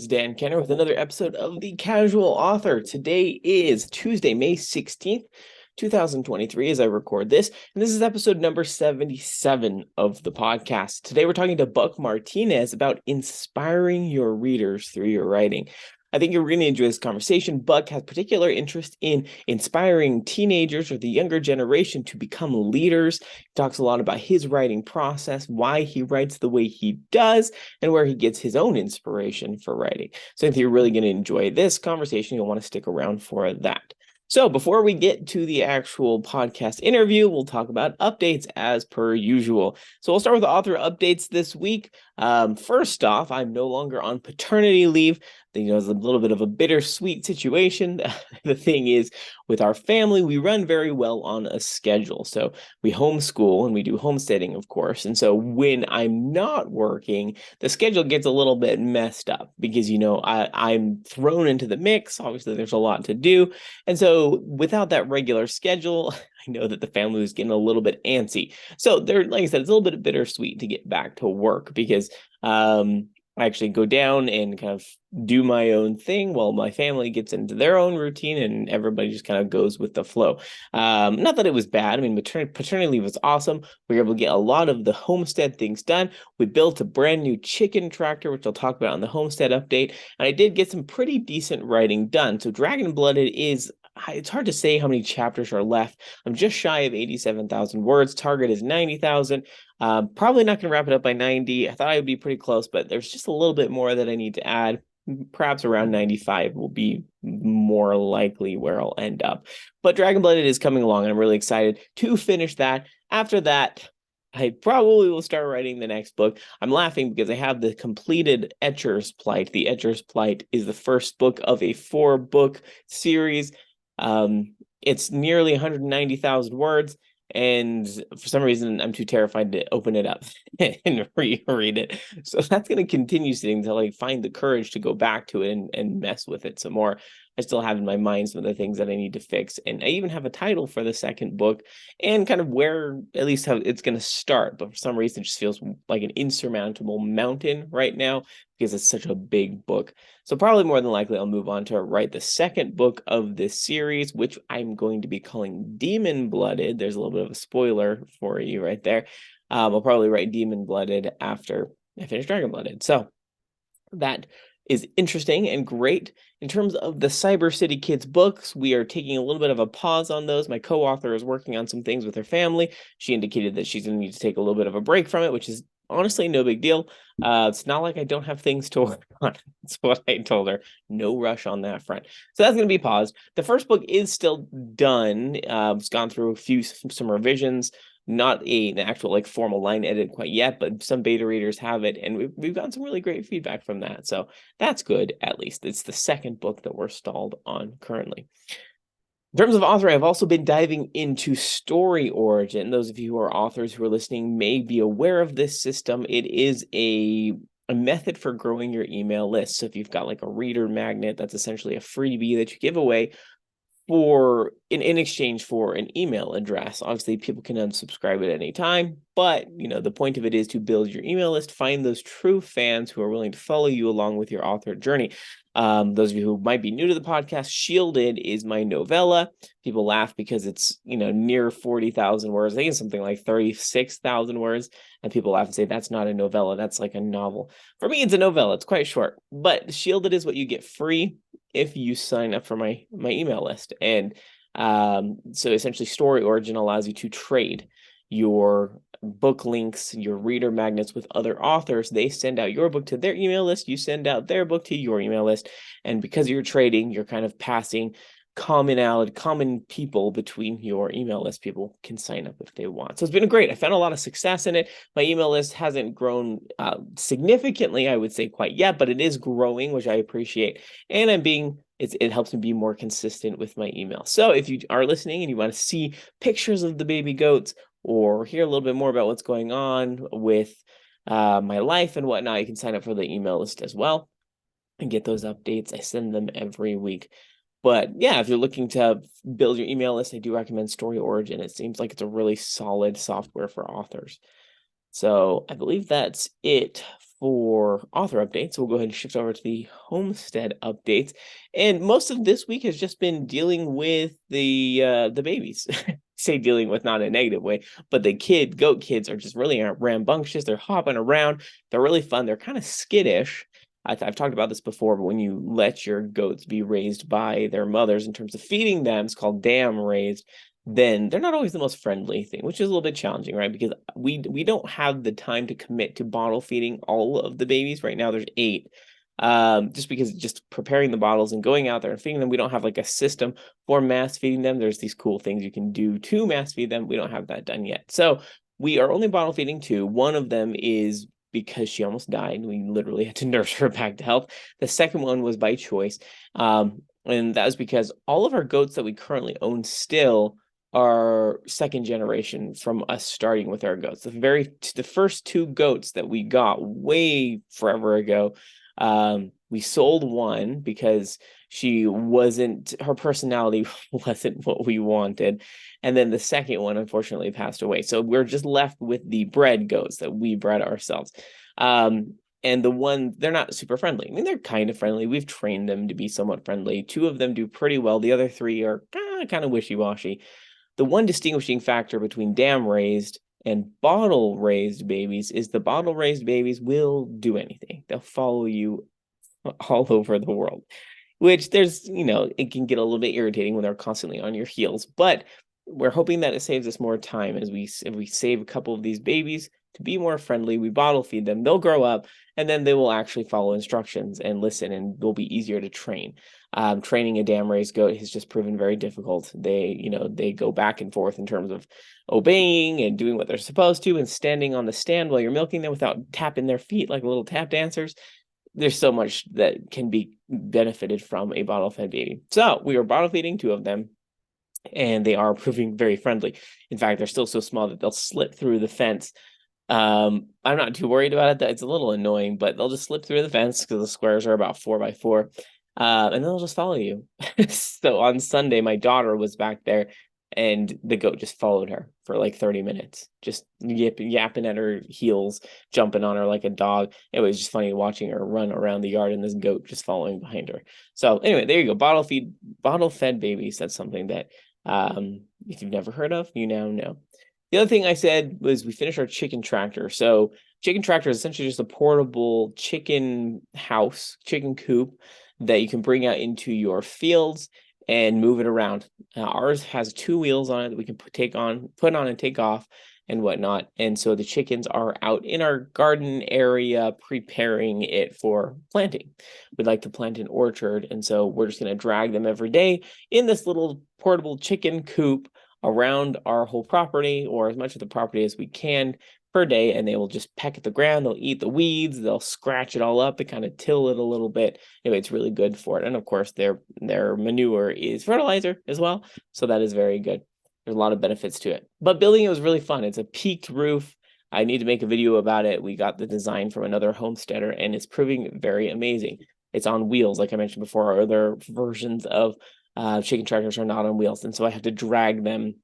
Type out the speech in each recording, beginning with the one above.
It's Dan Kenner with another episode of The Casual Author. Today is Tuesday, May 16th, 2023, as I record this, and this is episode number 77 of the podcast. Today we're talking to Buck Martinez about inspiring your readers through your writing. I think you're going to enjoy this conversation. Buck has particular interest in inspiring teenagers or the younger generation to become leaders. He talks a lot about his writing process, why he writes the way he does, and where he gets his own inspiration for writing. So if you're really going to enjoy this conversation, you'll want to stick around for that. So before we get to the actual podcast interview, we'll talk about updates as per usual. So we'll start with the author updates this week. First off, I'm no longer on paternity leave. It's a little bit of a bittersweet situation. The thing is, with our family, we run very well on a schedule. So we homeschool and we do homesteading, of course. And so when I'm not working, the schedule gets a little bit messed up because, I'm thrown into the mix. Obviously, there's a lot to do. And so without that regular schedule, I know that the family was getting a little bit antsy. So like I said, it's a little bit bittersweet to get back to work because I actually go down and kind of do my own thing while my family gets into their own routine and everybody just kind of goes with the flow. Not that it was bad. I mean, paternity leave was awesome. We were able to get a lot of the homestead things done. We built a brand new chicken tractor, which I'll talk about on the homestead update. And I did get some pretty decent writing done. So Dragon Blooded it's hard to say how many chapters are left. I'm just shy of 87,000 words. Target is 90,000. Probably not going to wrap it up by 90. I thought I would be pretty close, but there's just a little bit more that I need to add. Perhaps around 95 will be more likely where I'll end up. But Dragon Blooded is coming along, and I'm really excited to finish that. After that, I probably will start writing the next book. I'm laughing because I have the completed Etcher's Plight. The Etcher's Plight is the first book of a 4-book series. It's nearly 190,000 words, and for some reason I'm too terrified to open it up and reread it. So that's going to continue sitting until I find the courage to go back to it and mess with it some more. I still have in my mind some of the things that I need to fix, and I even have a title for the second book and kind of where, at least how it's going to start. But for some reason, it just feels like an insurmountable mountain right now because it's such a big book. So probably more than likely, I'll move on to write the second book of this series, which I'm going to be calling Demon Blooded. There's a little bit of a spoiler for you right there. I'll probably write Demon Blooded after I finish Dragon Blooded. So that is interesting and great. In terms of the Cyber City Kids books, we are taking a little bit of a pause on those. My co-author is working on some things with her family. She indicated that she's going to need to take a little bit of a break from it, which is honestly no big deal. It's not like I don't have things to work on. That's what I told her. No rush on that front. So that's going to be paused. The first book is still done. It's gone through some revisions. Not an actual formal line edit quite yet, but some beta readers have it, and we've gotten some really great feedback from that. So that's good, at least. It's the second book that we're stalled on currently. In terms of authoring, I've also been diving into Story Origin. Those of you who are authors who are listening may be aware of this system. It is a method for growing your email list. So if you've got a reader magnet, that's essentially a freebie that you give away in exchange for an email address. Obviously, people can unsubscribe at any time, but the point of it is to build your email list, find those true fans who are willing to follow you along with your author journey. Those of you who might be new to the podcast, Shielded is my novella. People laugh because it's near 40,000 words. I think it's something like 36,000 words, and people laugh and say that's not a novella, that's like a novel. For me, it's a novella. It's quite short, but Shielded is what you get free if you sign up for my email list. And so essentially Story Origin allows you to trade your book links, your reader magnets with other authors. They send out your book to their email list, you send out their book to your email list, and because you're trading, you're kind of passing common people between your email list. People can sign up if they want. So it's been great. I found a lot of success in it. My email list hasn't grown significantly, I would say, quite yet, but it is growing, which I appreciate. And it helps me be more consistent with my email. So if you are listening and you want to see pictures of the baby goats or hear a little bit more about what's going on with my life and whatnot, you can sign up for the email list as well and get those updates. I send them every week. But yeah, if you're looking to build your email list, I do recommend Story Origin. It seems like it's a really solid software for authors. So I believe that's it for author updates. We'll go ahead and shift over to the homestead updates. And most of this week has just been dealing with the babies. Say dealing with, not in a negative way, but the goat kids are just really rambunctious. They're hopping around. They're really fun. They're kind of skittish. I've talked about this before, but when you let your goats be raised by their mothers in terms of feeding them, it's called dam raised, then they're not always the most friendly thing, which is a little bit challenging, right? Because we don't have the time to commit to bottle feeding all of the babies. Right now, there's 8. Just because just preparing the bottles and going out there and feeding them, we don't have like a system for mass feeding them. There's these cool things you can do to mass feed them. We don't have that done yet. So we are only bottle feeding 2. One of them is because she almost died. We literally had to nurse her back to health. The second one was by choice. And that was because all of our goats that we currently own still are second generation from us starting with our goats. The first 2 goats that we got way forever ago, we sold one because her personality wasn't what we wanted. And then the second one, unfortunately, passed away. So we're just left with the bred goats that we bred ourselves. And they're not super friendly. I mean, they're kind of friendly. We've trained them to be somewhat friendly. 2 of them do pretty well. The other 3 are kind of wishy-washy. The one distinguishing factor between dam raised and bottle raised babies is the bottle raised babies will do anything. They'll follow you all over the world, which it can get a little bit irritating when they're constantly on your heels, but we're hoping that it saves us more time as we save a couple of these babies to be more friendly. We bottle feed them, they'll grow up, and then they will actually follow instructions and listen, and will be easier to train. Training a dam raised goat has just proven very difficult. They go back and forth in terms of obeying and doing what they're supposed to and standing on the stand while you're milking them without tapping their feet like little tap dancers. There's so much that can be benefited from a bottle fed baby. So we are bottle feeding 2 of them, and they are proving very friendly. In fact, they're still so small that they'll slip through the fence. I'm not too worried about it. It's a little annoying, but they'll just slip through the fence because the squares are about 4 by 4. And then they'll just follow you. So on Sunday, my daughter was back there, and the goat just followed her for like 30 minutes, just yapping at her heels, jumping on her like a dog. It was just funny watching her run around the yard and this goat just following behind her. So anyway, there you go. Bottle fed babies. That's something that if you've never heard of, you now know. The other thing I said was we finished our chicken tractor. So chicken tractor is essentially just a portable chicken house, chicken coop that you can bring out into your fields and move it around. Ours has 2 wheels on it that we can put on and take off and whatnot. And so the chickens are out in our garden area preparing it for planting. We'd like to plant an orchard, and so we're just going to drag them every day in this little portable chicken coop around our whole property, or as much of the property as we can per day, and they will just peck at the ground. They'll eat the weeds, they'll scratch it all up, they kind of till it a little bit. Anyway, it's really good for it. And of course, their manure is fertilizer as well, so that is very good. There's a lot of benefits to it. But building it was really fun. It's a peaked roof. I need to make a video about it. We got the design from another homesteader, and it's proving very amazing. It's on wheels, like I mentioned before. Our other versions of chicken tractors are not on wheels, and so I have to drag them.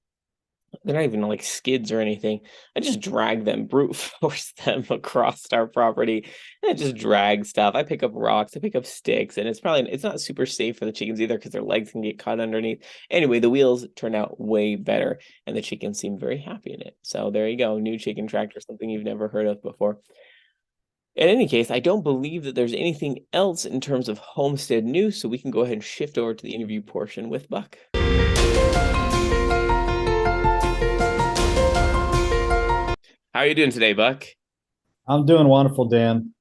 They're not even like skids or anything. I just drag them, brute force them across our property, and I just drag stuff. I pick up rocks, I pick up sticks, and it's not super safe for the chickens either because their legs can get caught underneath. Anyway, the wheels turned out way better, and the chickens seem very happy in it. So there you go, new chicken tractor, something you've never heard of before. In any case, I don't believe that there's anything else in terms of homestead news, so we can go ahead and shift over to the interview portion with Buck. How are you doing today, Buck? I'm doing wonderful, Dan.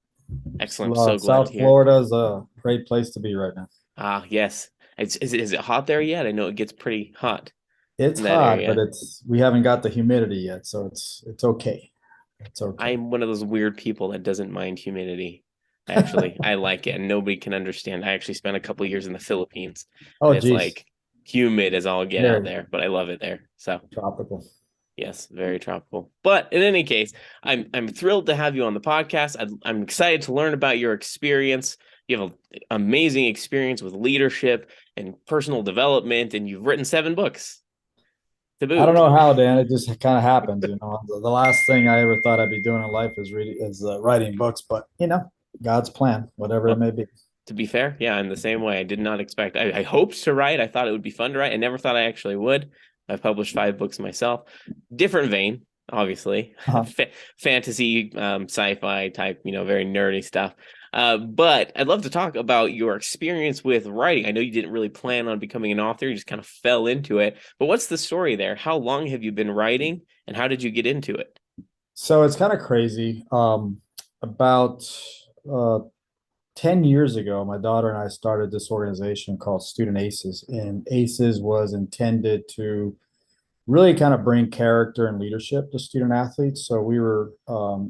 Excellent. I'm so glad South to hear. Florida is a great place to be right now. Yes. Is it hot there yet? I know it gets pretty hot It's in that hot, but area. we haven't got the humidity yet, so it's okay. It's okay. I'm one of those weird people that doesn't mind humidity. Actually, I like it, and nobody can understand. I actually spent a couple of years in the Philippines, Oh, and it's geez, like humid as all get out very there, but I love it there. So tropical. yes, very tropical. But in any case, I'm thrilled to have you on the podcast. I'm excited to learn about your experience. You have an amazing experience with leadership and personal development, and you've written 7 books. to I don't boot. know how, Dan. It just kind of happens. The last thing I ever thought I'd be doing in life is writing books, but God's plan, whatever it Well, may be. to be fair, yeah, I'm the same way. I did not expect. I hoped to write. I thought it would be fun to write. I never thought I actually would. I've published 5 books myself. Different vein, obviously, Uh-huh. fantasy, sci-fi type, very nerdy stuff. But I'd love to talk about your experience with writing. I know you didn't really plan on becoming an author; you just kind of fell into it. But what's the story there? How long have you been writing, and how did you get into it? So it's kind of crazy. About uh, 10 years ago, my daughter and I started this organization called Student Aces, and Aces was intended to really kind of bring character and leadership to student athletes. So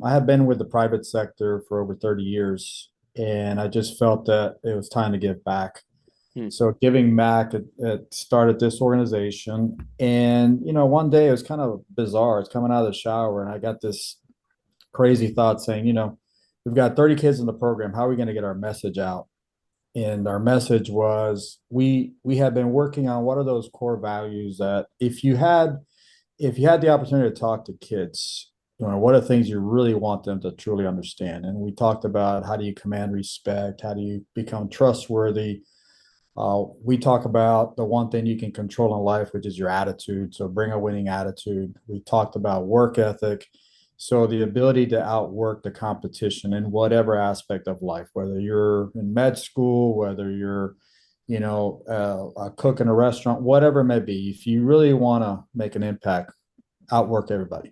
I had been with the private sector for over 30 years, and I just felt that it was time to give back. Hmm. So giving back, it started this organization. And, one day it was kind of bizarre. It's coming out of the shower, and I got this crazy thought saying, we've got 30 kids in the program. How are we going to get our message out? And our message was we have been working on what are those core values that if you had the opportunity to talk to kids, what are things you really want them to truly understand? And we talked about how do you command respect? How do you become trustworthy? We talk about the one thing you can control in life, which is your attitude. So bring a winning attitude. We talked about work ethic. So the ability to outwork the competition in whatever aspect of life, whether you're in med school, whether you're, a cook in a restaurant, whatever it may be, if you really want to make an impact, outwork everybody.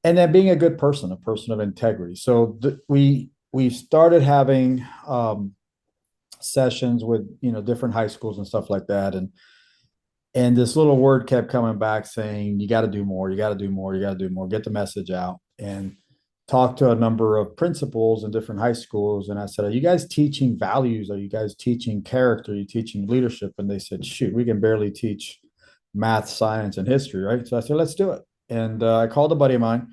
And then being a good person, a person of integrity. So we started having sessions with different high schools and stuff like that, and this little word kept coming back saying you got to do more, you got to do more, you got to do more, get the message out. And talked to a number of principals in different high schools, and I said, are you guys teaching values? Are you guys teaching character? Are you teaching leadership? And they said, shoot, we can barely teach math, science, and history, right? So I said, let's do it. And I called a buddy of mine,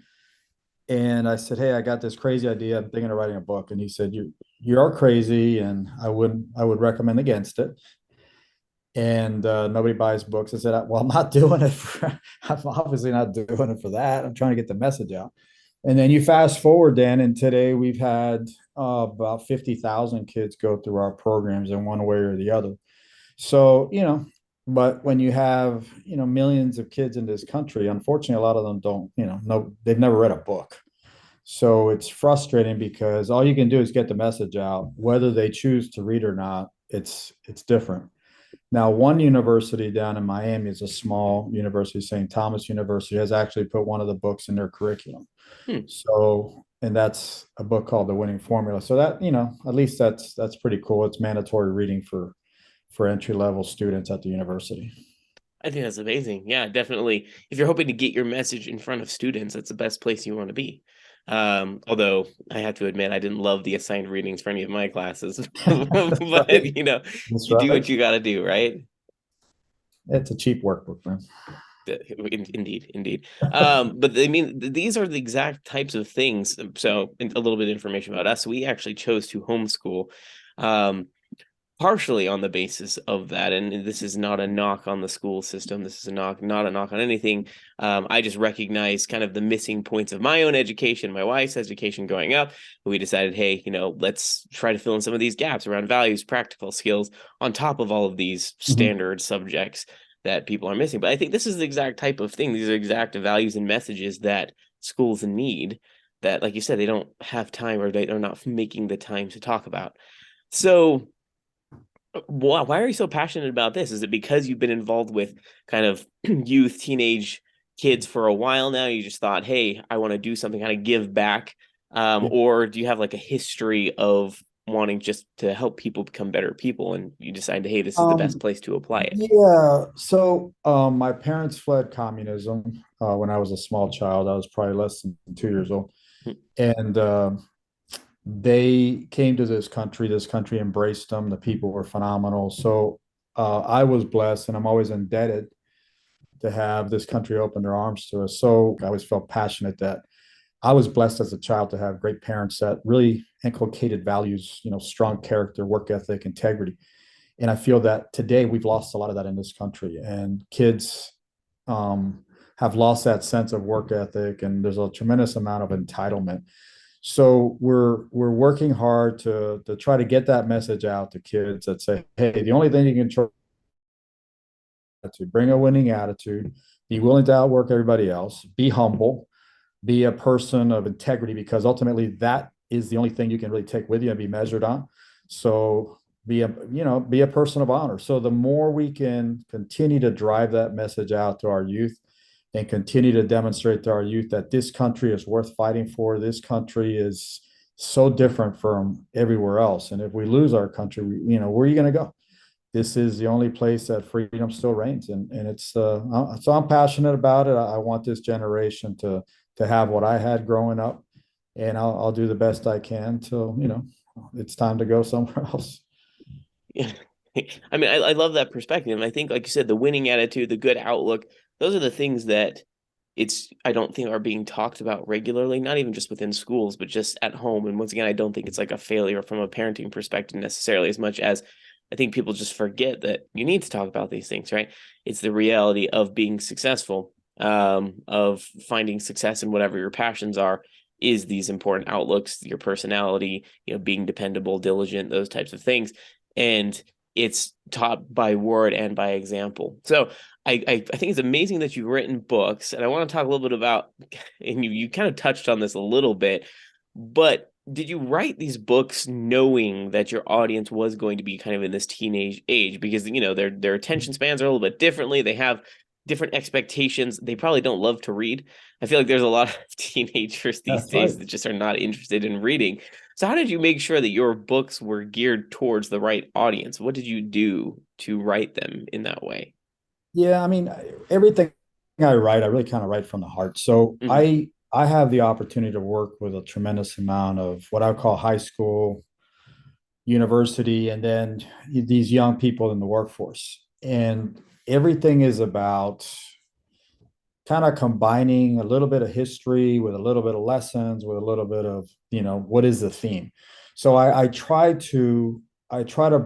and I said, hey, I got this crazy idea. I'm thinking of writing a book. And he said, you're crazy, and I would recommend against it. And nobody buys books. I said, well, I'm not doing it I'm obviously not doing it for that. I'm trying to get the message out. And then you fast forward, Dan, and today we've had about 50,000 kids go through our programs in one way or the other. So, but when you have, millions of kids in this country, unfortunately, a lot of them don't, no, they've never read a book. So it's frustrating because all you can do is get the message out, whether they choose to read or not. It's different. Now, one university down in Miami is a small university, St. Thomas University, has actually put one of the books in their curriculum. Hmm. So, and that's a book called The Winning Formula. So that, at least that's pretty cool. It's mandatory reading for entry level students at the university. I think that's amazing. Yeah, definitely. If you're hoping to get your message in front of students, that's the best place you want to be. Although I have to admit, I didn't love the assigned readings for any of my classes, That's but right. That's you do what right. you got to do, right? It's a cheap workbook, man. Indeed, indeed. But I mean, these are the exact types of things. So, a little bit of information about us. We actually chose to homeschool. Um, Partially on the basis of that, and this is not a knock on the school system, this is not a knock on anything. I just recognize kind of the missing points of my own education, my wife's education growing up. We decided, hey, let's try to fill in some of these gaps around values, practical skills, on top of all of these Mhm. standard subjects that people are missing. But I think this is the exact type of thing, these are exact values and messages that schools need, that, like you said, they don't have time, or they are not making the time to talk about. So why are you so passionate about this? Is it because you've been involved with kind of youth, teenage kids for a while now? You just thought, hey, I want to do something, kind of give back. Or do you have like a history of wanting just to help people become better people, and you decide, hey, this is the best Um, place to apply it? yeah. So, my parents fled communism when I was a small child. I was probably less than 2 years old, Hmm. and they came to this country. This country embraced them. The people were phenomenal. So, I was blessed, and I'm always indebted to have this country open their arms to us. So, I always felt passionate that I was blessed as a child to have great parents that really inculcated values, strong character, work ethic, integrity. And I feel that today we've lost a lot of that in this country. And kids, have lost that sense of work ethic, and there's a tremendous amount of entitlement. So we're working hard to try to get that message out to kids that say, hey, the only thing you can try to bring a winning attitude, be willing to outwork everybody else, be humble, be a person of integrity, because ultimately that is the only thing you can really take with you and be measured on. So be a person of honor. So the more we can continue to drive that message out to our youth and continue to demonstrate to our youth that this country is worth fighting for, this country is so different from everywhere else. And if we lose our country, where are you going to go? This is the only place that freedom still reigns, and it's so I'm passionate about it. I want this generation to have what I had growing up, and I'll do the best I can till it's time to go somewhere else. Yeah. I mean, I love that perspective. And I think, like you said, the winning attitude, the good outlook, those are the things that I don't think are being talked about regularly, not even just within schools, but just at home. And once again, I don't think it's like a failure from a parenting perspective necessarily, as much as I think people just forget that you need to talk about these things, right? It's the reality of being successful, of finding success in whatever your passions are, is these important outlooks, your personality, being dependable, diligent, those types of things. And it's taught by word and by example. So I think it's amazing that you've written books, and I want to talk a little bit about, and you kind of touched on this a little bit, but did you write these books knowing that your audience was going to be kind of in this teenage age? Because their attention spans are a little bit differently. They have different expectations. They probably don't love to read. I feel like there's a lot of teenagers these That's days right. that just are not interested in reading. So how did you make sure that your books were geared towards the right audience? What did you do to write them in that way? Yeah, I mean, everything I write, I really kind of write from the heart. So Hmm. I have the opportunity to work with a tremendous amount of what I call high school, university, and then these young people in the workforce. And everything is about kind of combining a little bit of history with a little bit of lessons with a little bit of what is the theme. So I try to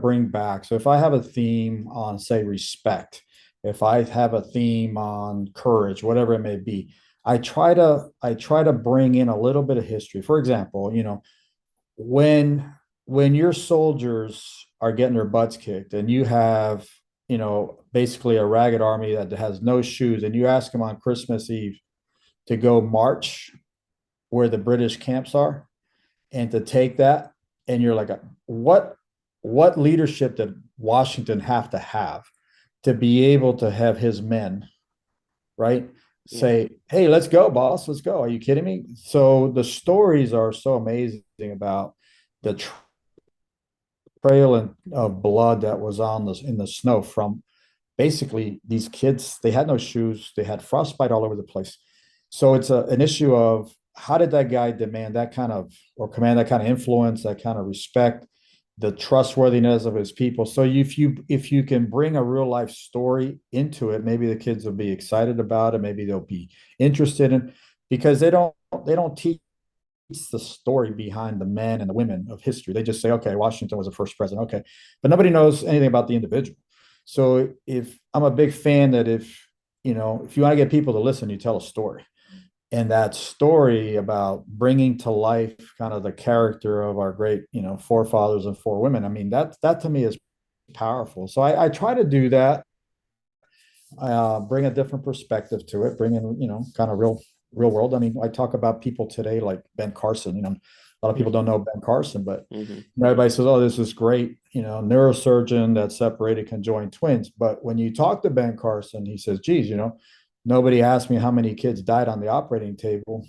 bring back, so if I have a theme on, say, respect, if I have a theme on courage, whatever it may be, I try to bring in a little bit of history. For example, when your soldiers are getting their butts kicked and you have basically a ragged army that has no shoes, and you ask them on Christmas Eve to go march where the British camps are and to take that, and you're like, what leadership did Washington have to be able to have his men, right, Yeah. say, hey, let's go, boss, let's go? Are you kidding me? So the stories are so amazing about the trail of blood that was on this in the snow from basically these kids. They had no shoes, they had frostbite all over the place. So it's an issue of how did that guy demand that kind of, or command that kind of influence, that kind of respect, the trustworthiness of his people. So if you can bring a real life story into it, maybe the kids will be excited about it, maybe they'll be interested in, because they don't teach the story behind the men and the women of history. They just say, okay, Washington was the first president. Okay. But nobody knows anything about the individual. So if I'm a big fan that if you want to get people to listen, you tell a story. And that story about bringing to life kind of the character of our great, forefathers and forewomen. I mean, that to me is powerful. So I try to do that, bring a different perspective to it, bring in, kind of real world. I mean, I talk about people today like Ben Carson. A lot of people don't know Ben Carson, but Mm-hmm. everybody says, "Oh, this is great." Neurosurgeon that separated conjoined twins. But when you talk to Ben Carson, he says, "Geez, nobody asked me how many kids died on the operating table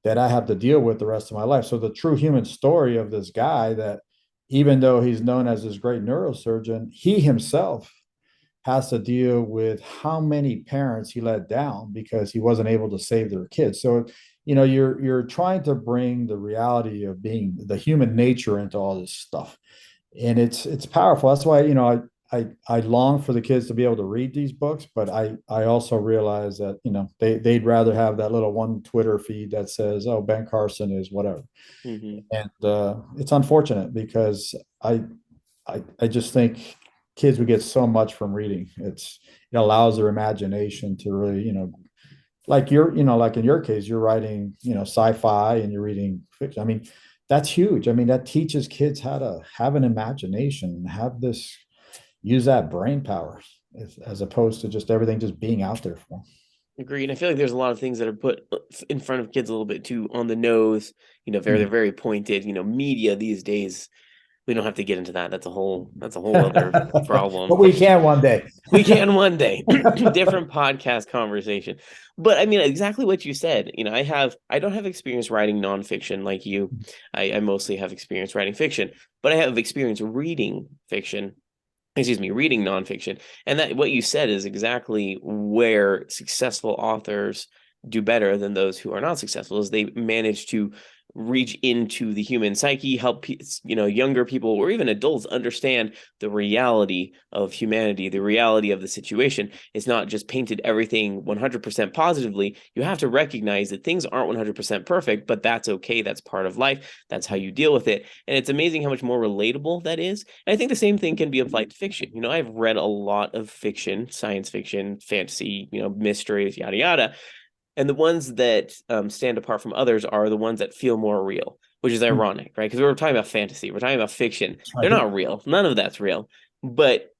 that I have to deal with the rest of my life." So the true human story of this guy, that even though he's known as this great neurosurgeon, he himself has to deal with how many parents he let down because he wasn't able to save their kids. So, you're trying to bring the reality of being the human nature into all this stuff, and it's powerful. That's why I long for the kids to be able to read these books, but I also realize that they'd rather have that little one Twitter feed that says, "Oh, Ben Carson is whatever," Mm-hmm. and it's unfortunate because I just think kids would get so much from reading. It allows their imagination to really, like you're, like in your case, you're writing, sci-fi and you're reading fiction. I mean, that's huge. I mean, that teaches kids how to have an imagination, have this, use that brain power as opposed to just everything just being out there for them. Agreed. I feel like there's a lot of things that are put in front of kids a little bit too on the nose, they're very pointed, media these days. We don't have to get into that. That's a whole other problem. But we can one day. We can one day. Different podcast conversation. But I mean, exactly what you said. I don't have experience writing nonfiction like you. I mostly have experience writing fiction, but I have experience reading fiction. Excuse me, reading nonfiction. And that what you said is exactly where successful authors do better than those who are not successful, is they manage to reach into the human psyche, help younger people or even adults understand the reality of humanity, the reality of the situation. It's not just painted everything 100% positively. You have to recognize that things aren't 100% perfect, but that's okay. That's part of life. That's how you deal with it. And it's amazing how much more relatable that is. And I think the same thing can be applied to fiction. I've read a lot of fiction, science fiction, fantasy, mysteries, yada yada. And the ones that stand apart from others are the ones that feel more real, which is ironic, right? Because we're talking about fantasy, we're talking about fiction. They're not real. None of that's real. But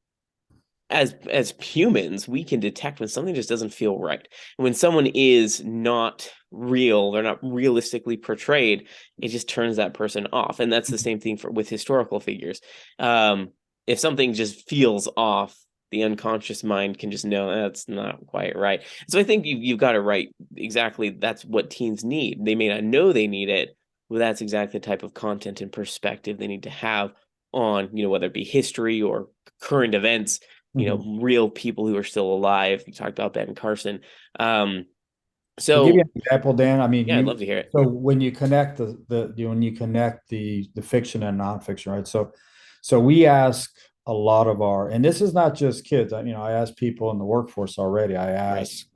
as humans, we can detect when something just doesn't feel right. And when someone is not real, they're not realistically portrayed, it just turns that person off. And that's the same thing with historical figures. If something just feels off, the unconscious mind can just know that's not quite right. So I think you've got it right. Exactly. That's what teens need. They may not know they need it, but that's exactly the type of content and perspective they need to have on, whether it be history or current events, real people who are still alive. You talked about Ben Carson. To give you So an example, Dan, I mean, yeah, I'd love to hear it. so when you connect when you connect the fiction and nonfiction, right? So we ask a lot of and this is not just kids. I ask people in the workforce already. I ask,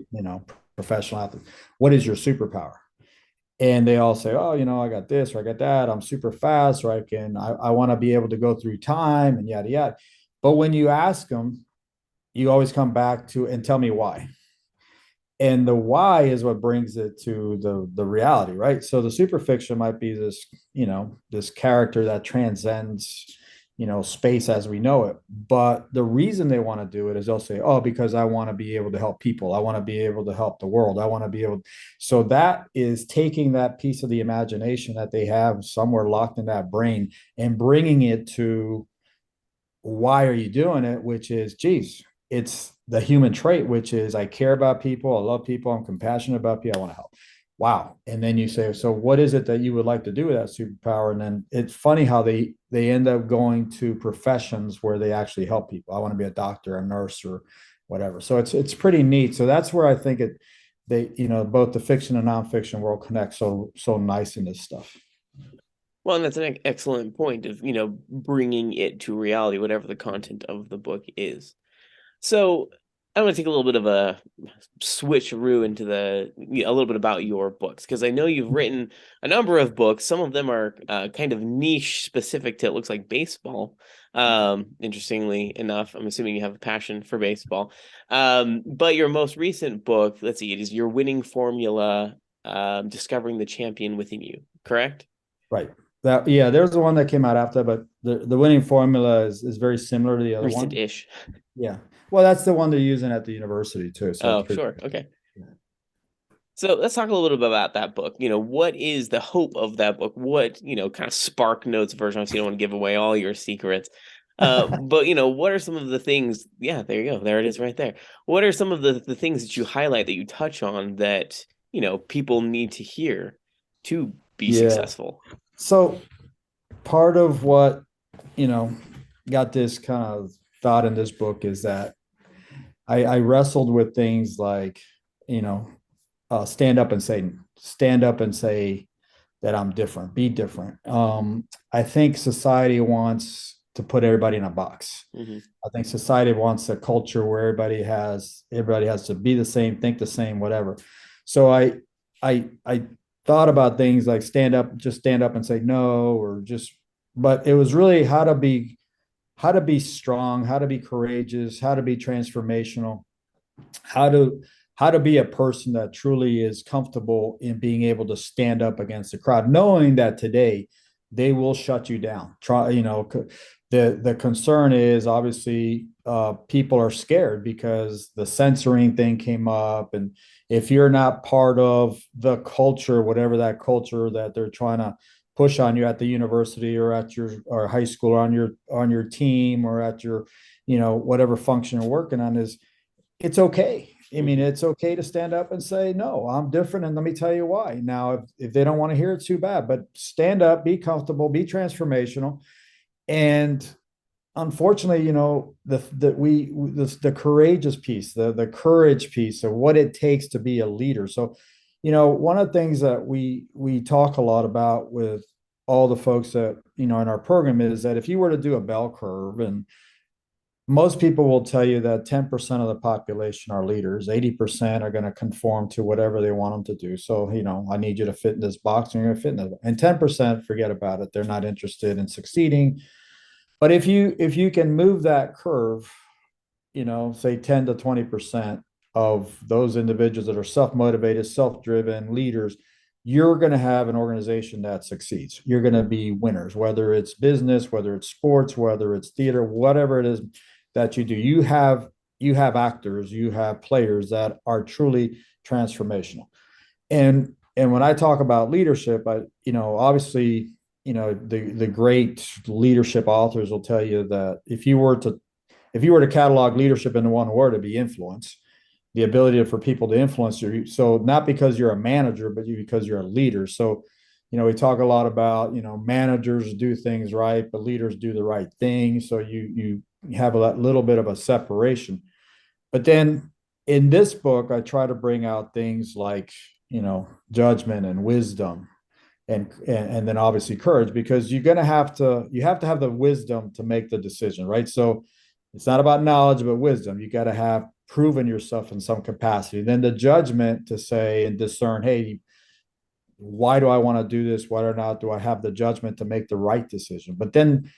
professional athletes, what is your superpower? And they all say, oh, I got this or I got that. I'm super fast, or I want to be able to go through time and yada yada. But when you ask them, you always come back to and tell me why. And the why is what brings it to the reality, right? So the super fiction might be this, this character that transcends, space as we know it. But the reason they want to do it is they'll say, oh, because I want to be able to help people, I want to be able to help the world, I want to be able. So that is taking that piece of the imagination that they have somewhere locked in that brain and bringing it to why are you doing it, which is, geez, it's the human trait, which is I care about people, I love people, I'm compassionate about people, I want to help. Wow. And then you say, so what is it that you would like to do with that superpower? And then it's funny how they end up going to professions where they actually help people. I want to be a doctor, a nurse, or whatever. So it's pretty neat. So that's where I think both the fiction and nonfiction world connect so nice in this stuff. Well, and that's an excellent point of, bringing it to reality, whatever the content of the book is. So I want to take a little bit of a switcheroo into a little bit about your books, because I know you've written a number of books. Some of them are kind of niche specific to, it looks like, baseball. Interestingly enough, I'm assuming you have a passion for baseball. But your most recent book, let's see, it is Your Winning Formula, Discovering the Champion Within You, correct? Right. There's the one that came out after, but the winning formula is very similar to the other one. Recent-ish. Yeah. Well, that's the one they're using at the university too. So Oh, sure. Okay. So let's talk a little bit about that book. What is the hope of that book? What, kind of spark notes version, so you don't want to give away all your secrets. But what are some of the things? Yeah, there you go. There it is right there. What are some of the things that you highlight, that you touch on, that, people need to hear to be yeah. successful? So part of what, got this kind of thought in this book is that I wrestled with things like, you know, stand up and say that I'm different, be different. I think society wants to put everybody in a box. Mm-hmm. I think society wants a culture where everybody has to be the same, think the same, whatever. So I thought about things like just stand up and say no, but it was really how to be strong, how to be courageous, how to be transformational, how to how to be a person that truly is comfortable in being able to stand up against the crowd, knowing that today they will shut you down. The concern is obviously people are scared because the censoring thing came up, and if you're not part of the culture, whatever that culture that they're trying to push on you at the university or at your or high school or on your team or at your whatever function you're working on, is it's okay. I mean, Mhm. it's okay to stand up and say, no, I'm different. And let me tell you why. Now, if they don't want to hear it, too bad, but stand up, be comfortable, be transformational. And unfortunately, the courageous piece, the courage piece of what it takes to be a leader. So, one of the things that we talk a lot about with all the folks that, in our program is that if you were to do a bell curve, and most people will tell you that 10% of the population are leaders, 80% are going to conform to whatever they want them to do. So, I need you to fit in this box and you're going to fit in it. And 10% forget about it. They're not interested in succeeding. But if you can move that curve, say 10 to 20% of those individuals that are self-motivated, self-driven leaders, you're going to have an organization that succeeds. You're going to be winners, whether it's business, whether it's sports, whether it's theater, whatever it is that you do. You have actors, you have players that are truly transformational. And when I talk about leadership, obviously, the great leadership authors will tell you that if you were to catalog leadership into one word, it'd be influence, the ability for people to influence you. So not because you're a manager, but because you're a leader. So, we talk a lot about, managers do things right, but leaders do the right thing. So you have a little bit of a separation. But then in this book, I try to bring out things like, judgment and wisdom and then obviously courage, because you have to have the wisdom to make the decision, right? So it's not about knowledge, but wisdom. You got to have proven yourself in some capacity. Then the judgment to say and discern, hey, why do I want to do this? Why or not do I have the judgment to make the right decision? But then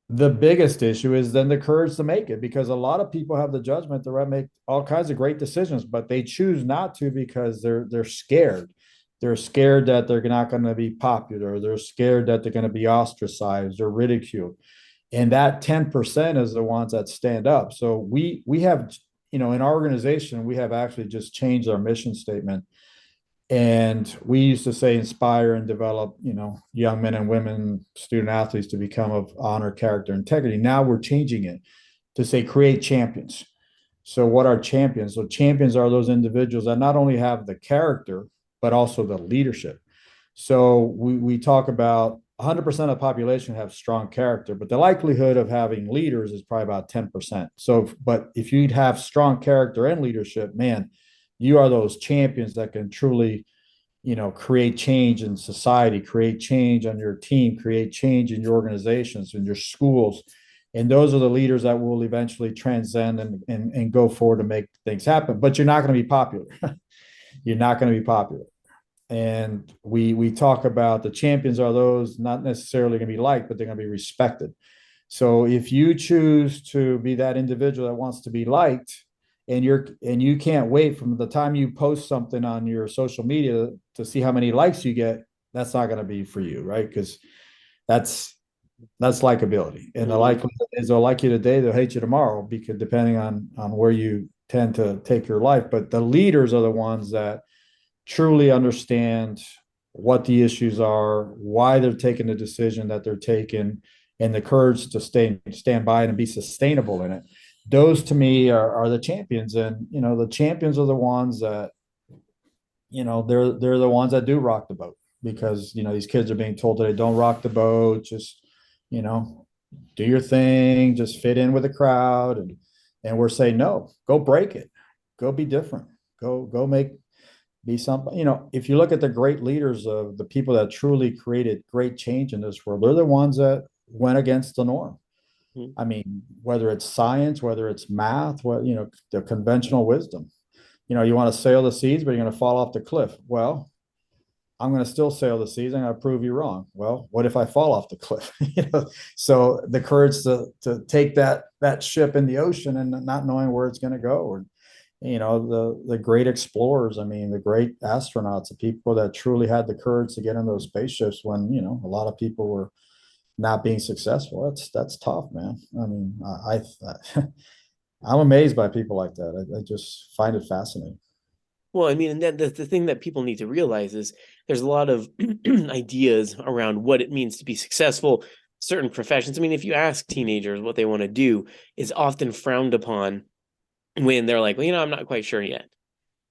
the biggest issue is then the courage to make it, because a lot of people have the judgment to make all kinds of great decisions, but they choose not to because they're scared. They're scared that they're not going to be popular. They're scared that they're going to be ostracized or ridiculed. And that 10% is the ones that stand up. So we have, in our organization, we have actually just changed our mission statement. And we used to say inspire and develop, young men and women, student athletes to become of honor, character, integrity. Now we're changing it to say create champions. So what are champions? So champions are those individuals that not only have the character, but also the leadership. So we talk about 100% of the population have strong character, but the likelihood of having leaders is probably about 10%. So, but if you'd have strong character and leadership, man, you are those champions that can truly, create change in society, create change on your team, create change in your organizations, in your schools. And those are the leaders that will eventually transcend and go forward to make things happen. But you're not going to be popular. You're not going to be popular. And we talk about the champions are those not necessarily going to be liked, but they're going to be respected. So if you choose to be that individual that wants to be liked, and you can't wait from the time you post something on your social media to see how many likes you get, that's not going to be for you, right? Because that's likability, and the Mhm. likelihood is they'll like you today, they'll hate you tomorrow, because depending on where you tend to take your life. But the leaders are the ones that truly understand what the issues are, why they're taking the decision that they're taking, and the courage to stand by it and be sustainable in it. Those to me are the champions. And the champions are the ones that, they're the ones that do rock the boat, because these kids are being told today, don't rock the boat, just you know do your thing, just fit in with the crowd. And we're saying, no, go break it, go be different, go make be something. If you look at the great leaders of the people that truly created great change in this world, they're the ones that went against the norm. Mhm. I mean, whether it's science, whether it's math, the conventional wisdom. You want to sail the seas, but you're going to fall off the cliff. Well, I'm going to still sail the seas. I'm going to prove you wrong. Well, what if I fall off the cliff? So the courage to take that ship in the ocean and not knowing where it's going to go, the great explorers. I mean, the great astronauts, the people that truly had the courage to get in those spaceships when, a lot of people were not being successful. That's tough, man. I mean, I'm amazed by people like that. I just find it fascinating. Well, I mean, and then the thing that people need to realize is there's a lot of ideas around what it means to be successful, certain professions. I mean, if you ask teenagers what they want to do, is often frowned upon when they're like, well, I'm not quite sure yet.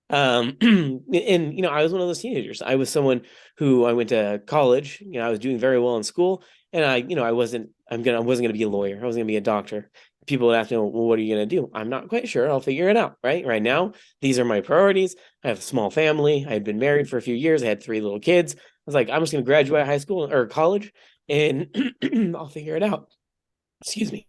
And I was one of those teenagers. I was someone who I went to college, I was doing very well in school, and I wasn't gonna be a lawyer. I wasn't gonna be a doctor. People would ask me, well, what are you gonna do? I'm not quite sure. I'll figure it out. Right now, these are my priorities. I have a small family. I had been married for a few years. I had 3 little kids. I was like, I'm just gonna graduate high school or college, and I'll figure it out. Excuse me.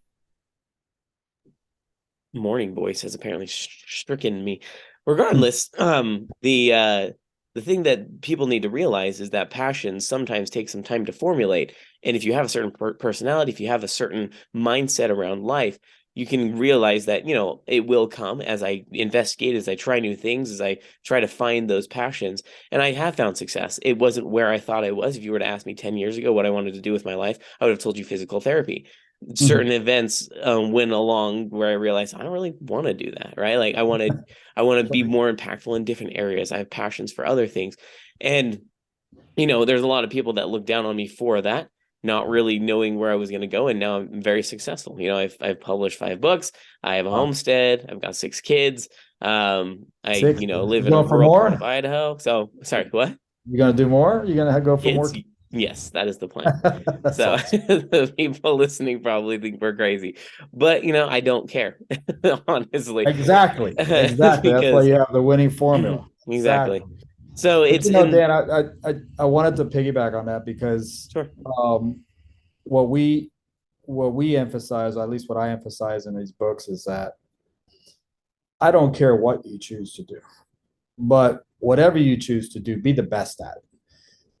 Morning voice has apparently stricken me. Regardless, the thing that people need to realize is that passions sometimes take some time to formulate. And if you have a certain personality, if you have a certain mindset around life, you can realize that, it will come as I investigate, as I try new things, as I try to find those passions. And I have found success. It wasn't where I thought I was. If you were to ask me 10 years ago what I wanted to do with my life, I would have told you physical therapy. Certain events went along where I realized I don't really want to do that, right? Like I want to be more impactful in different areas. I have passions for other things. And there's a lot of people that look down on me for that, not really knowing where I was going to go, and now I'm very successful. I've published 5 books. I have a Wow. homestead. I've got 6 kids. I Six. live You in a going for rural part more? of Idaho. So, sorry, what? You gonna do more? You gonna go for more? Kids? Yes, that is the plan. That's So awesome. the people listening probably think we're crazy, but I don't care, honestly, Exactly. Exactly. That's why because you have the winning formula. exactly. Exactly. So But it's in Dan, I wanted to piggyback on that because sure. um, what we emphasize, or at least what I emphasize in these books, is that I don't care what you choose to do, but whatever you choose to do, be the best at it.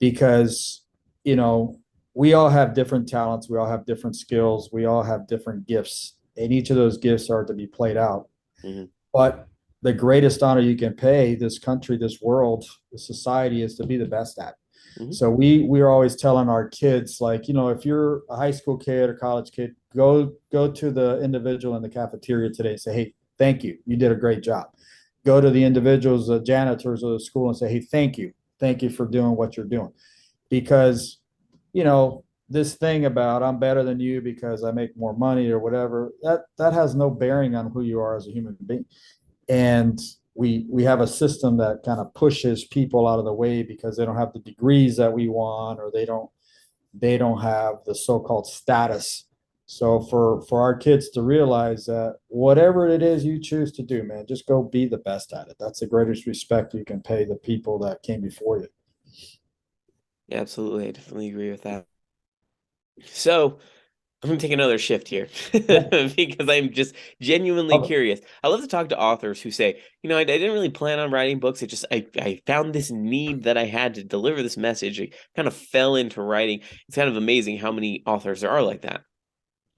Because you know we all have different talents, we all have different skills, we all have different gifts, and each of those gifts are to be played out. Mhm. But the greatest honor you can pay this country, this world, this society is to be the best at it. Mhm. So we're always telling our kids, like, if you're a high school kid or college kid, go to the individual in the cafeteria today and say, hey, thank you, you did a great job. Go to the individuals, the janitors of the school, and say, hey, thank you for doing what you're doing. Because this thing about I'm better than you because I make more money or whatever, that has no bearing on who you are as a human being. And we have a system that kind of pushes people out of the way because they don't have the degrees that we want, or they don't have the so-called status. So for our kids to realize that whatever it is you choose to do, man, just go be the best at it. That's the greatest respect you can pay the people that came before you. Yeah, absolutely. I definitely agree with that. So I'm gonna take another shift here Yeah. because I'm just genuinely curious. I love to talk to authors who say, I didn't really plan on writing books. It just I found this need that I had to deliver this message. I kind of fell into writing. It's kind of amazing how many authors there are like that.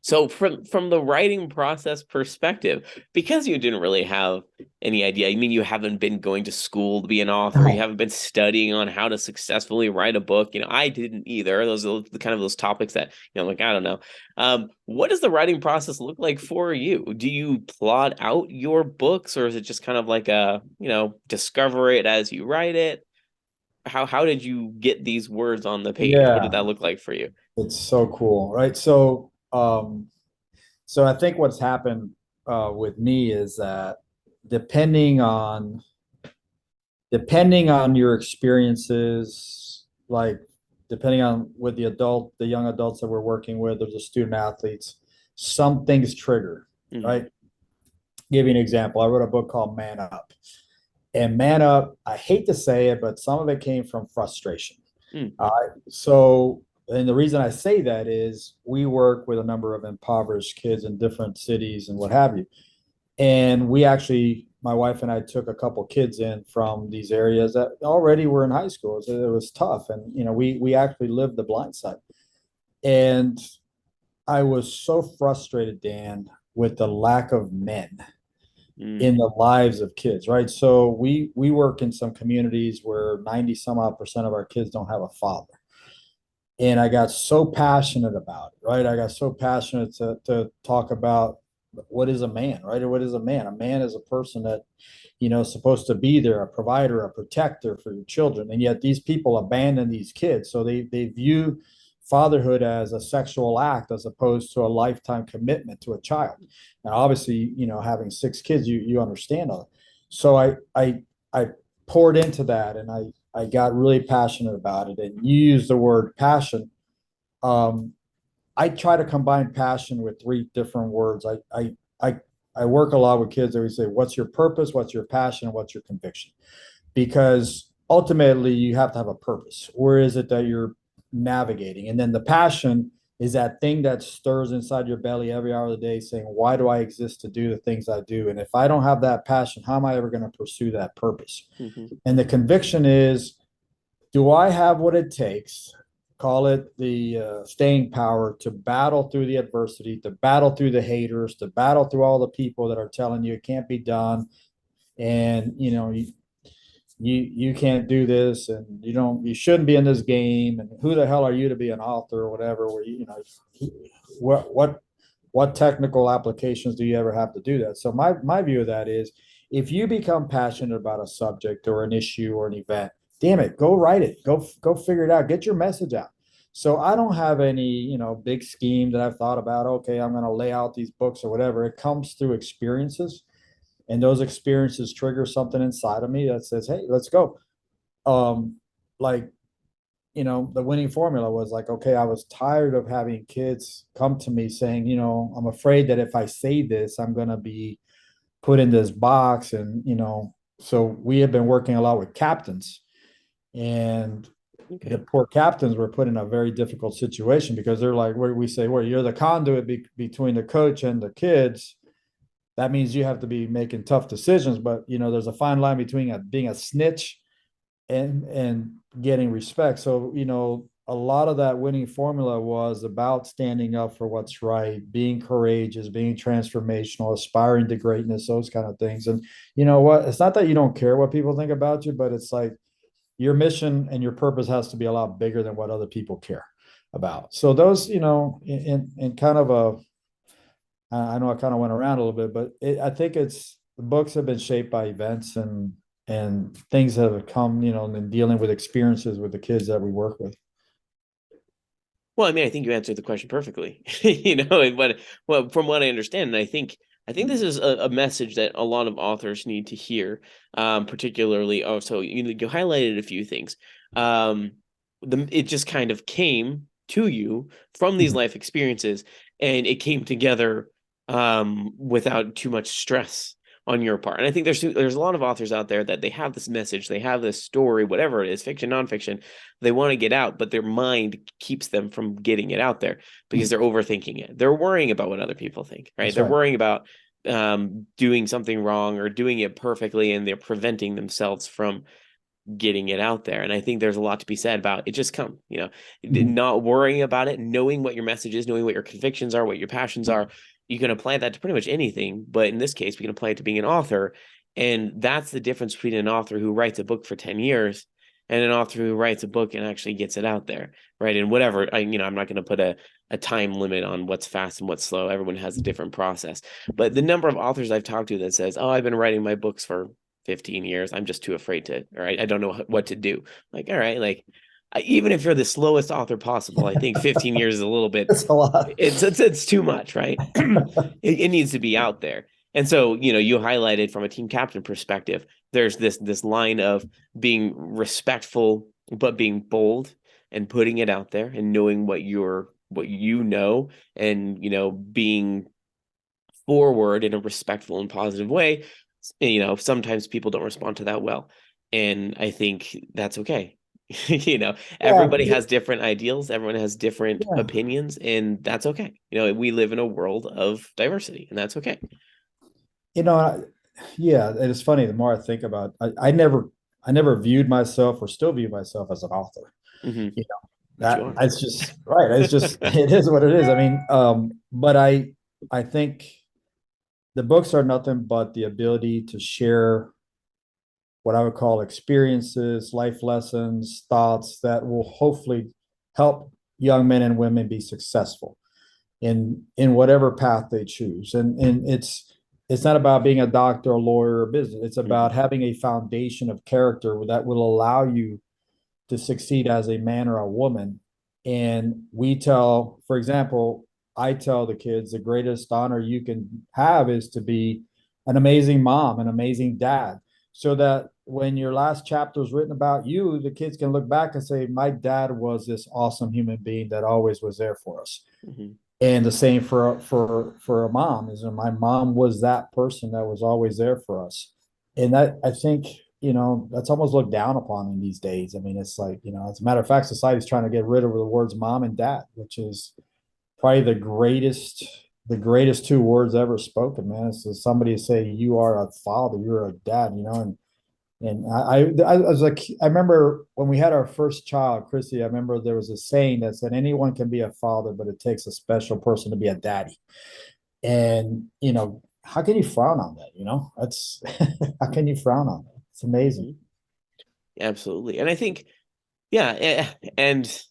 So from the writing process perspective, because you didn't really have any idea, I mean, you haven't been going to school to be an author, you haven't been studying on how to successfully write a book. I didn't either. Those are the kind of those topics that, like, I don't know. What does the writing process look like for you? Do you plot out your books, or is it just kind of like discover it as you write it? How did you get these words on the page? What did Yeah, that look like for you? it's so cool, right? So I think what's happened with me is that depending on depending on your experiences, like depending on with the young adults that we're working with, or the student athletes, some things trigger, Mhm. right? Give you an example. I wrote a book called Man Up. And Man Up, I hate to say it, but some of it came from frustration. Mm. And the reason I say that is we work with a number of impoverished kids in different cities and what have you. And we actually, my wife and I took a couple kids in from these areas that already were in high school. So it was tough. And, we actually lived the blind side. And I was so frustrated, Dan, with the lack of men Mm. in the lives of kids, right? So we work in some communities where 90 some odd percent of our kids don't have a father. And I got so passionate about it, right? I got so passionate to talk about what is a man, right? Or what is a man? A man is a person that, is supposed to be there, a provider, a protector for your children. And yet these people abandon these kids. So they view fatherhood as a sexual act as opposed to a lifetime commitment to a child. And obviously, having six kids, you understand all that. So I poured into that, and I got really passionate about it. And you use the word passion. Um, I try to combine passion with three different words. I I work a lot with kids that we say, "What's your purpose? What's your passion? What's your conviction?" Because ultimately, you have to have a purpose. Where is it that you're navigating? And then the passion is that thing that stirs inside your belly every hour of the day, saying, "Why do I exist to do the things I do?" And if I don't have that passion, how am I ever going to pursue that purpose? Hmm. And the conviction is, do I have what it takes? Call it the staying power to battle through the adversity, to battle through the haters, to battle through all the people that are telling you it can't be done, and you can't do this, and you shouldn't be in this game, and who the hell are you to be an author or whatever? Where what technical applications do you ever have to do that? So my view of that is, if you become passionate about a subject or an issue or an event, damn it, go write it, go figure it out, get your message out. So I don't have any big scheme that I've thought about. Okay, I'm going to lay out these books or whatever. It comes through experiences, and those experiences trigger something inside of me that says, hey, let's go. Like, the winning formula was like, okay, I was tired of having kids come to me saying, I'm afraid that if I say this, I'm going to be put in this box. And so we have been working a lot with captains, and the Okay. poor captains were put in a very difficult situation because they're like, where we say, well, you're the conduit between the coach and the kids. That means you have to be making tough decisions, but there's a fine line between being a snitch and getting respect. So a lot of that winning formula was about standing up for what's right, being courageous, being transformational, aspiring to greatness, those kind of things. And you know what? It's not that you don't care what people think about you, but it's like your mission and your purpose has to be a lot bigger than what other people care about. So those, in kind of I know I kind of went around a little bit, but I think the books have been shaped by events and things that have come, and dealing with experiences with the kids that we work with. Well, I mean, I think you answered the question perfectly. And well, from what I understand, and I think this is a message that a lot of authors need to hear, particularly. Oh, so you highlighted a few things. Um, it just kind of came to you from these Mhm. life experiences, and it came together without too much stress on your part. And I think there's a lot of authors out there that they have this message, they have this story, whatever it is, fiction, nonfiction, they want to get out, but their mind keeps them from getting it out there because they're overthinking it. They're worrying about what other people think, right? That's They're right. worrying about doing something wrong or doing it perfectly, and they're preventing themselves from getting it out there. And I think there's a lot to be said about it just come, Mhm. not worrying about it, knowing what your message is, knowing what your convictions are, what your passions are. You can apply that to pretty much anything, but in this case, we can apply it to being an author. And that's the difference between an author who writes a book for 10 years and an author who writes a book and actually gets it out there, right? And whatever, I'm not going to put a time limit on what's fast and what's slow. Everyone has a different process. But the number of authors I've talked to that says, oh, I've been writing my books for 15 years. I'm just too afraid to, or I don't know what to do. Like, all right, like even if you're the slowest author possible, I think 15 years is a little bit, That's a lot. it's too much, right? It needs to be out there. And so, you highlighted from a team captain perspective, there's this line of being respectful, but being bold and putting it out there and knowing what you know, and, being forward in a respectful and positive way. Sometimes people don't respond to that well. And I think that's okay. Yeah, Everybody has different ideals, everyone has different yeah. opinions, and that's okay. We live in a world of diversity, and that's okay. You know, I- yeah, and it's funny. The more I think about it, I never viewed myself or still view myself as an author. Hmm. You know, But you are. that's just right. It's just it is what it is. I mean, but I think the books are nothing but the ability to share what I would call experiences, life lessons, thoughts that will hopefully help young men and women be successful in whatever path they choose. And it's not about being a doctor, a lawyer, or business. It's about Mhm. having a foundation of character that will allow you to succeed as a man or a woman. And we tell, for example, I tell the kids the greatest honor you can have is to be an amazing mom, an amazing dad, so that when your last chapter is written about you, the kids can look back and say, my dad was this awesome human being that always was there for us. Mhm. And the same for a mom is my mom was that person that was always there for us. And that, I think, that's almost looked down upon in these days. I mean, it's like, as a matter of fact, society's trying to get rid of the words mom and dad, which is probably the greatest two words ever spoken, man. It's somebody to say you are a father, you're a dad, and I was like, I remember when we had our first child, Chrissy, I remember there was a saying that said, anyone can be a father, but it takes a special person to be a daddy. And, how can you frown on that? That's, how can you frown on that? It's amazing. Mhm. Absolutely. And I think, yeah, and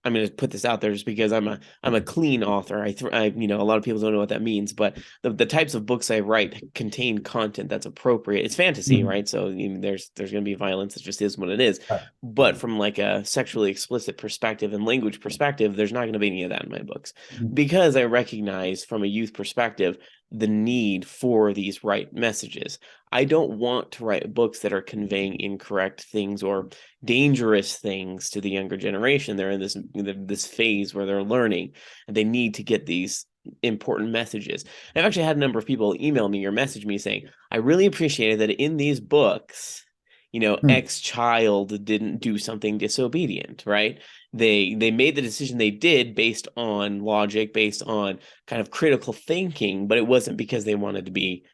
I'm going to put this out there just because I'm a clean author. A lot of people don't know what that means, but the types of books I write contain content that's appropriate. It's fantasy, Mhm. right? So there's going to be violence. It just is what it is. Right. But from like a sexually explicit perspective and language perspective, there's not going to be any of that in my books Mhm. because I recognize from a youth perspective the need for these right messages. I don't want to write books that are conveying incorrect things or dangerous things to the younger generation. They're in this phase where they're learning and they need to get these important messages. I've actually had a number of people email me or message me saying, I really appreciated that in these books, Hmm. X child didn't do something disobedient, right? They made the decision they did based on logic, based on kind of critical thinking, but it wasn't because they wanted to be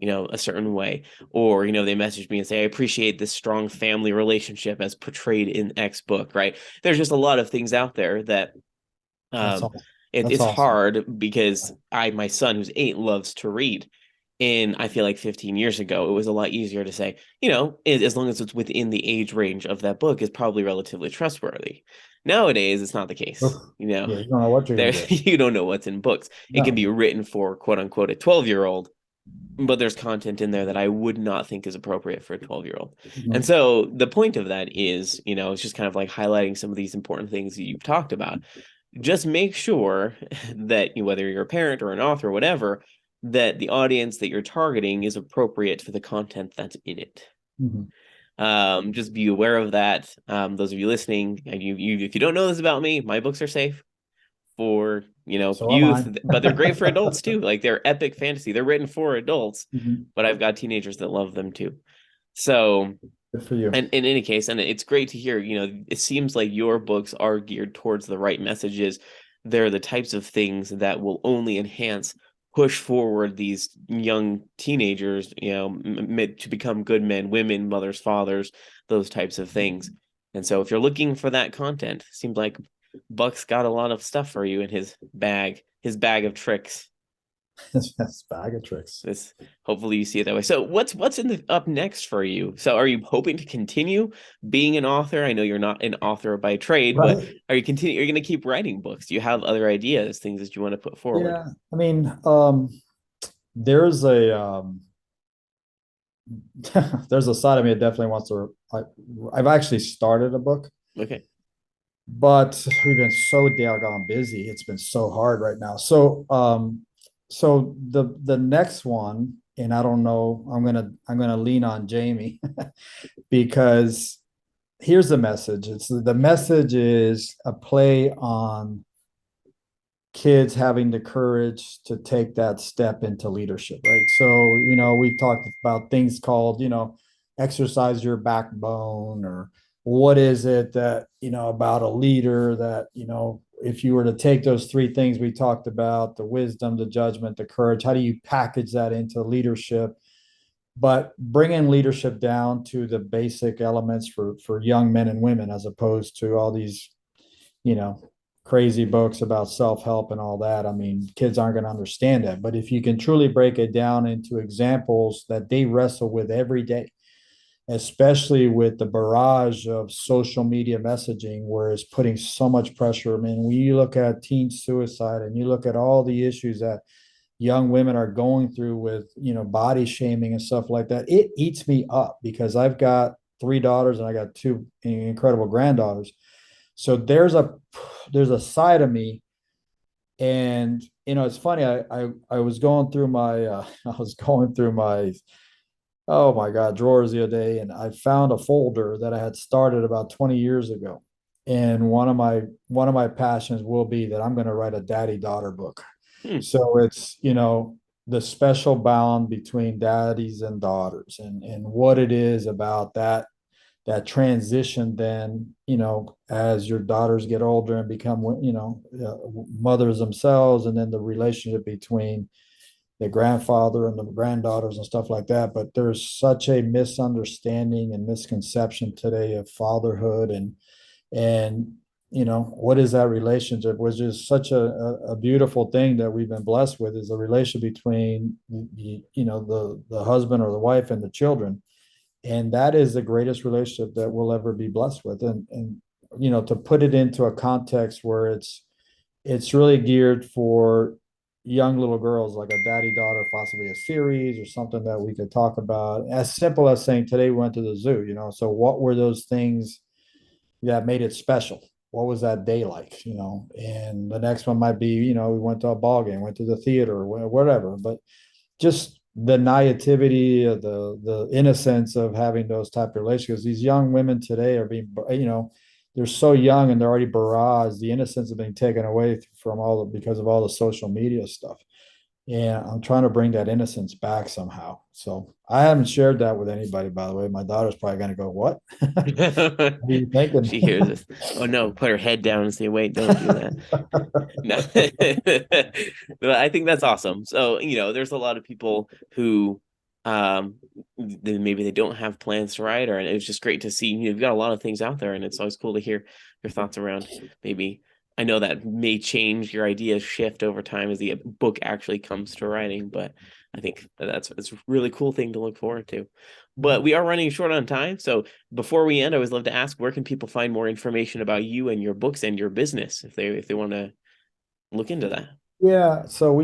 a certain way. Or they message me and say, I appreciate this strong family relationship as portrayed in X book, right? There's just a lot of things out there that That's um all. That's it's awesome. hard because my son who's 8 loves to read. And I feel like 15 years ago, it was a lot easier to say, as long as it's within the age range of that book, is probably relatively trustworthy. Nowadays, it's not the Oof. case. Yeah, you don't know what you're There gonna get. you don't know what's in books. It can be No. written for quote unquote a 12-year-old, but there's content in there that I would not think is appropriate for a 12-year-old. And Mhm. so the point of that is, it's just kind of like highlighting some of these important things that you've talked about. Just make sure that whether you're a parent or an author or whatever, that the audience that you're targeting is appropriate for the content that's in it. Mhm. Just be aware of that. Those of you listening, and if you don't know this about me, my books are safe for So am youth, I. but they're great for adults too. Like they're epic fantasy. They're written for adults, Mhm. but I've got teenagers that love them too. So, Good for you. and in any case, and it's great to hear, it seems like your books are geared towards the right messages. They're the types of things that will only enhance, push forward these young teenagers, to become good men, women, mothers, fathers, those types of things. And so if you're looking for that content, it seems like Buck's got a lot of stuff for you in his bag of tricks. That's bag of tricks. This hopefully you see it that way. So what's in the up next for you? So are you hoping to continue being an author? I know you're not an author by trade, but Right. are you going to keep writing books? Do you have other ideas, things that you want to put forward? Yeah. I mean, there's there's a side of me that definitely wants to. I've actually started a book, Okay. but we've been so doggone busy. It's been so hard right now. So the next one, and I don't know. I'm gonna lean on Jamie because here's the message. The message is a play on kids having the courage to take that step into leadership, right? So, we've talked about things called, exercise your backbone, or what is it that, about a leader that, if you were to take those three things we talked about, the wisdom, the judgment, the courage, how do you package that into leadership? But bringing leadership down to the basic elements for young men and women, as opposed to all these, you know, crazy books about self-help and all that. I mean, kids aren't going to understand that. But if you can truly break it down into examples that they wrestle with every day, especially with the barrage of social media messaging, where it's putting so much pressure. I mean, when you look at teen suicide and you look at all the issues that young women are going through with, body shaming and stuff like that, it eats me up because I've got three daughters and I got two incredible granddaughters. So there's a side of me, and it's funny. I was going through my I was going through my, oh my God, drawers the other day, and I found a folder that I had started about 20 years ago. And one of my passions will be that I'm going to write a daddy daughter book. Hmm. So it's, the special bond between daddies and daughters, and what it is about that transition then, as your daughters get older and become, mothers themselves, and then the relationship between the grandfather and the granddaughters and stuff like that. But there's such a misunderstanding and misconception today of fatherhood, and what is that relationship, which is such a beautiful thing that we've been blessed with, is the relationship between the husband or the wife and the children. And that is the greatest relationship that we'll ever be blessed with. And to put it into a context where it's really geared for young little girls, like a daddy daughter, possibly a series or something that we could talk about, as simple as saying, today we went to the zoo, so what were those things that made it special? What was that day like? And the next one might be, we went to a ball game, went to the theater, or whatever. But just the naivety, the innocence of having those type of relationships. These young women today are being, they're so young and they're already barraged. The innocence is being taken away because of all the social media stuff. And I'm trying to bring that innocence back somehow. So I haven't shared that with anybody, by the way. My daughter's probably going to go, "What? What are you thinking?" She hears this. Oh no, put her head down and say, wait, don't do that. No. But I think that's awesome. So, there's a lot of people who maybe they don't have plans to write, or and it's just great to see, you've got a lot of things out there, and it's always cool to hear your thoughts around maybe. I know that may change, your ideas shift over time as the book actually comes to writing, but I think it's a really cool thing to look forward to. But we are running short on time, so before we end, I always love to ask, where can people find more information about you and your books and your business if they want to look into that? Yeah, so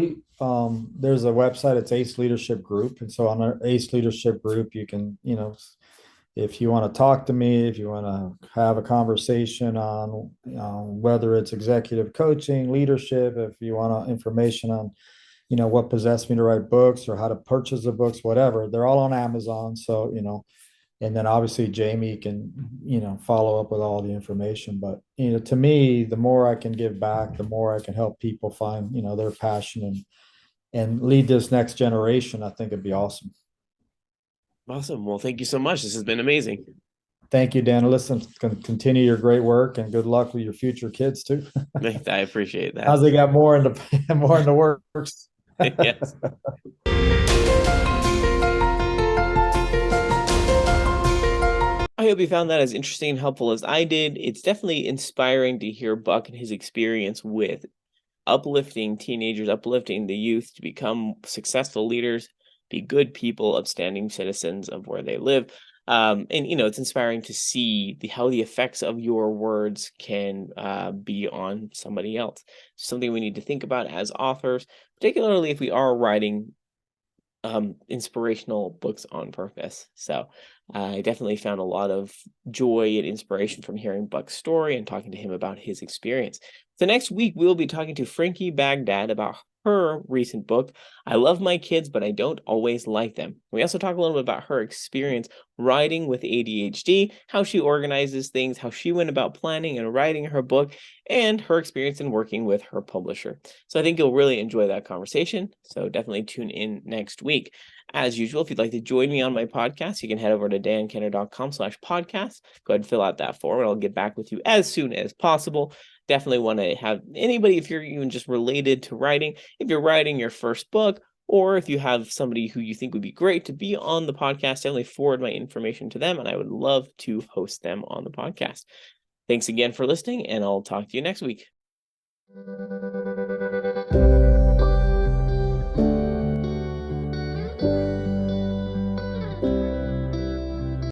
there's a website, it's Ace Leadership Group. And so on our Ace Leadership Group, you can, if you want to talk to me, if you want to have a conversation on, whether it's executive coaching, leadership, if you want information on, what possessed me to write books or how to purchase the books, whatever, they're all on Amazon. So, and then obviously Jamie can, follow up with all the information. But, to me, the more I can give back, the more I can help people find, their passion and lead this next generation. I think it'd be awesome. Awesome. Well, thank you so much. This has been amazing. Thank you, Dan. Listen, continue your great work and good luck with your future kids too. I appreciate that. How's they got more in the works? Yes. I hope you found that as interesting and helpful as I did. It's definitely inspiring to hear Buck and his experience with uplifting teenagers, uplifting the youth to become successful leaders, be good people, upstanding citizens of where they live. And it's inspiring to see how the effects of your words can be on somebody else. Something we need to think about as authors, particularly if we are writing inspirational books on purpose. So I definitely found a lot of joy and inspiration from hearing Buck's story and talking to him about his experience. So next week, we'll be talking to Frankie Baghdad about her recent book, I Love My Kids, But I Don't Always Like Them. We also talk a little bit about her experience writing with ADHD, how she organizes things, how she went about planning and writing her book, and her experience in working with her publisher. So I think you'll really enjoy that conversation. So definitely tune in next week. As usual, if you'd like to join me on my podcast, you can head over to dankenner.com/podcast. Go ahead and fill out that form, and I'll get back with you as soon as possible. Definitely want to have anybody, if you're even just related to writing, if you're writing your first book, or if you have somebody who you think would be great to be on the podcast, definitely forward my information to them, and I would love to host them on the podcast. Thanks again for listening, and I'll talk to you next week.